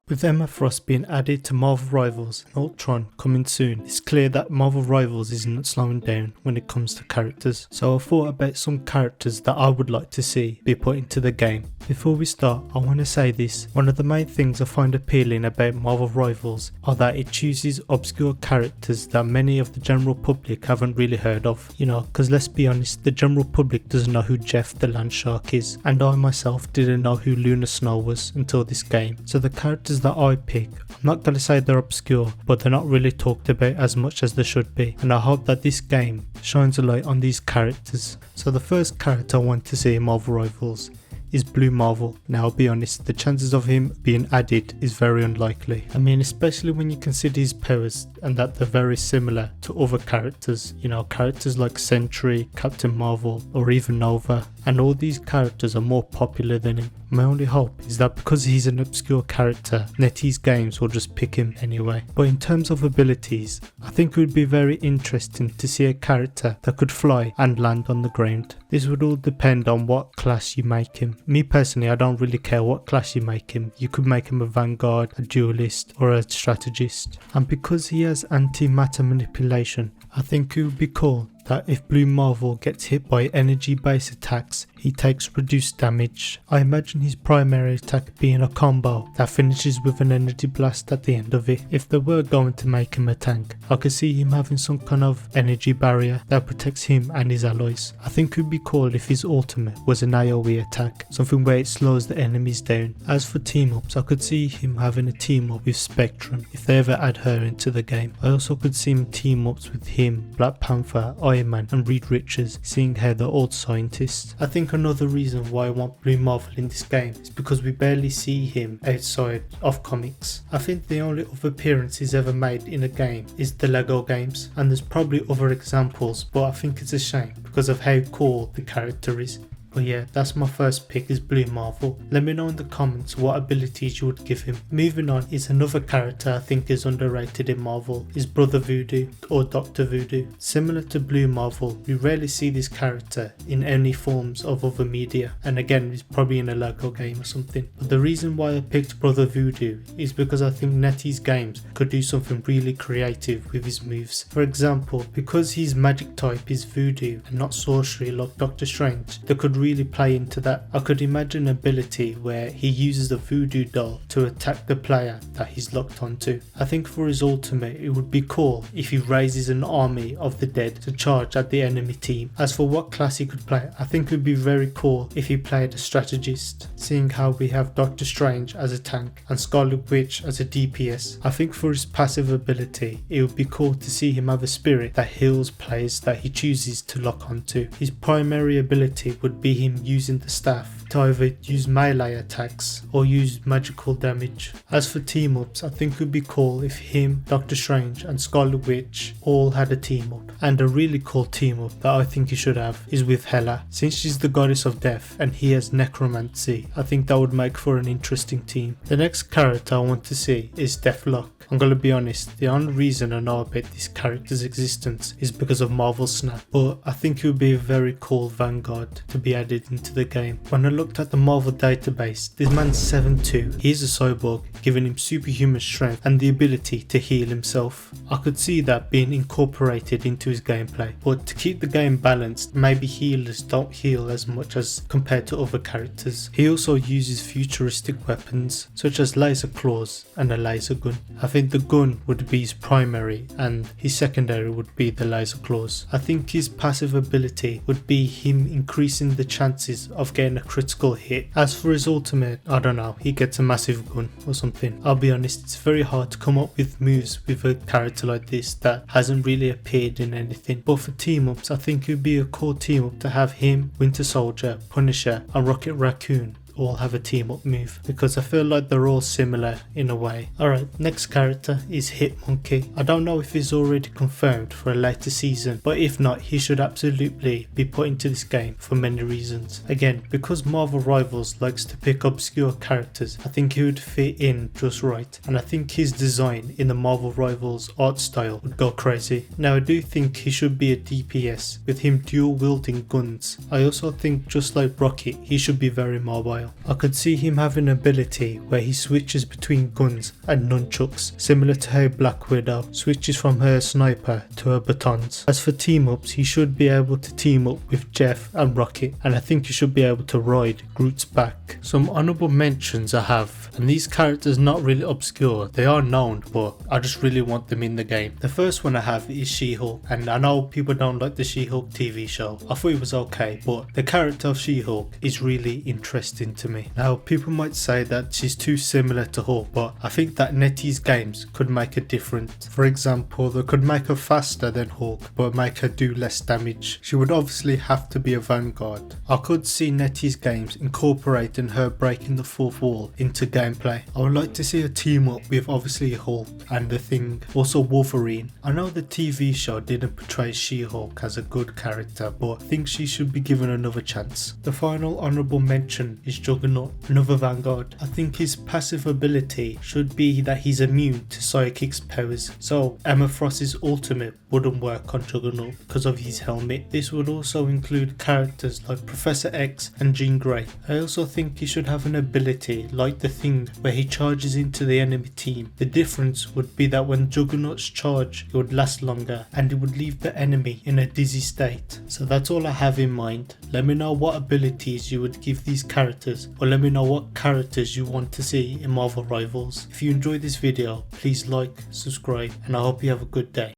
With Emma Frost being added to Marvel Rivals and Ultron coming soon, it's clear that Marvel Rivals isn't slowing down when it comes to characters, so I thought about some characters that I would like to see be put into the game. Before we start, I want to say this: one of the main things I find appealing about Marvel Rivals are that it chooses obscure characters that many of the general public haven't really heard of, because let's be honest, the general public doesn't know who Jeff the Land Shark is, and I myself didn't know who Luna Snow was until this game. So the characters that I pick, I'm not going to say they're obscure, but they're not really talked about as much as they should be, and I hope that this game shines a light on these characters. So the first character I want to see in Marvel Rivals is Blue Marvel. Now I'll be honest, the chances of him being added is very unlikely. I mean, especially when you consider his powers and that they're very similar to other characters, characters like Sentry, Captain Marvel or even Nova, and all these characters are more popular than him. My only hope is that because he's an obscure character, NetEase Games will just pick him anyway. But in terms of abilities, I think it would be very interesting to see a character that could fly and land on the ground. This would all depend on what class you make him. Me personally, I don't really care what class you make him. You could make him a Vanguard, a Duelist or a Strategist. And because he has antimatter manipulation, I think it would be cool that if Blue Marvel gets hit by energy based attacks, he takes reduced damage. I imagine his primary attack being a combo that finishes with an energy blast at the end of it. If they were going to make him a tank, I could see him having some kind of energy barrier that protects him and his allies. I think it would be cool if his ultimate was an AoE attack, something where it slows the enemies down. As for team ups, I could see him having a team up with Spectrum if they ever add her into the game. I also could see him team ups with him, Black Panther, Iron Man and Reed Richards, seeing how they're all scientists. I think another reason why I want Blue Marvel in this game is because we barely see him outside of comics. I think the only other appearance he's ever made in a game is the Lego games, and there's probably other examples, but I think it's a shame because of how cool the character is. But yeah, that's my first pick, is Blue Marvel. Let me know in the comments what abilities you would give him. Moving on is another character I think is underrated in Marvel, is Brother Voodoo or Dr. Voodoo. Similar to Blue Marvel, we rarely see this character in any forms of other media, and again he's probably in a Lego game or something. But the reason why I picked Brother Voodoo is because I think NetEase Games could do something really creative with his moves. For example, because his magic type is Voodoo and not sorcery like Doctor Strange, they could really play into that. I could imagine an ability where he uses a voodoo doll to attack the player that he's locked onto. I think for his ultimate it would be cool if he raises an army of the dead to charge at the enemy team. As for what class he could play, I think it would be very cool if he played a strategist, seeing how we have Doctor Strange as a tank and Scarlet Witch as a DPS. I think for his passive ability it would be cool to see him have a spirit that heals players that he chooses to lock onto. His primary ability would be him using the staff to either use melee attacks or use magical damage. As for team ups, I think it would be cool if him, Doctor Strange and Scarlet Witch all had a team up. And a really cool team up that I think he should have is with Hela. Since she's the goddess of death and he has necromancy, I think that would make for an interesting team. The next character I want to see is Deathlok. I'm gonna be honest, the only reason I know about this character's existence is because of Marvel Snap, but I think it would be a very cool Vanguard to be added into the game. When I looked at the Marvel database, this man's 7'2", he is a cyborg, giving him superhuman strength and the ability to heal himself. I could see that being incorporated into his gameplay, but to keep the game balanced, maybe healers don't heal as much as compared to other characters. He also uses futuristic weapons such as laser claws and a laser gun. I think the gun would be his primary and his secondary would be the laser claws. I think his passive ability would be him increasing the chances of getting a critical hit. As for his ultimate, I don't know, he gets a massive gun or something. I'll be honest, it's very hard to come up with moves with a character like this that hasn't really appeared in anything. But for team ups, I think it would be a cool team up to have him, Winter Soldier, Punisher and Rocket Raccoon all have a team up move, because I feel like they're all similar in a way. Alright, next character is Hitmonkey. I don't know if he's already confirmed for a later season, but if not, he should absolutely be put into this game for many reasons. Again, because Marvel Rivals likes to pick obscure characters, I think he would fit in just right, and I think his design in the Marvel Rivals art style would go crazy. Now I do think he should be a DPS with him dual wielding guns. I also think just like Rocket, he should be very mobile. style. I could see him having an ability where he switches between guns and nunchucks, similar to how Black Widow switches from her sniper to her batons. As for team ups, he should be able to team up with Jeff and Rocket, and I think he should be able to ride Groot's back. Some honourable mentions I have, and these characters not really obscure, they are known, but I just really want them in the game. The first one I have is She-Hulk, and I know people don't like the She-Hulk TV show. I thought it was okay, but the character of She-Hulk is really interesting to me. Now people might say that she's too similar to Hulk, but I think that NetEase games could make a difference. For example, they could make her faster than Hulk, but make her do less damage. She would obviously have to be a vanguard. I could see NetEase games incorporating her breaking the fourth wall into gameplay. I would like to see a team up with obviously Hulk and the Thing, also Wolverine. I know the TV show didn't portray She-Hulk as a good character, but I think she should be given another chance. The final honourable mention is Juggernaut, another vanguard. I think his passive ability should be that he's immune to Psychic's powers, so Emma Frost's ultimate wouldn't work on Juggernaut because of his helmet. This would also include characters like Professor X and Jean Grey. I also think he should have an ability like the Thing where he charges into the enemy team. The difference would be that when Juggernaut's charge, it would last longer and it would leave the enemy in a dizzy state. So that's all I have in mind. Let me know what abilities you would give these characters, or let me know what characters you want to see in Marvel Rivals. If you enjoyed this video, please like, subscribe, and I hope you have a good day.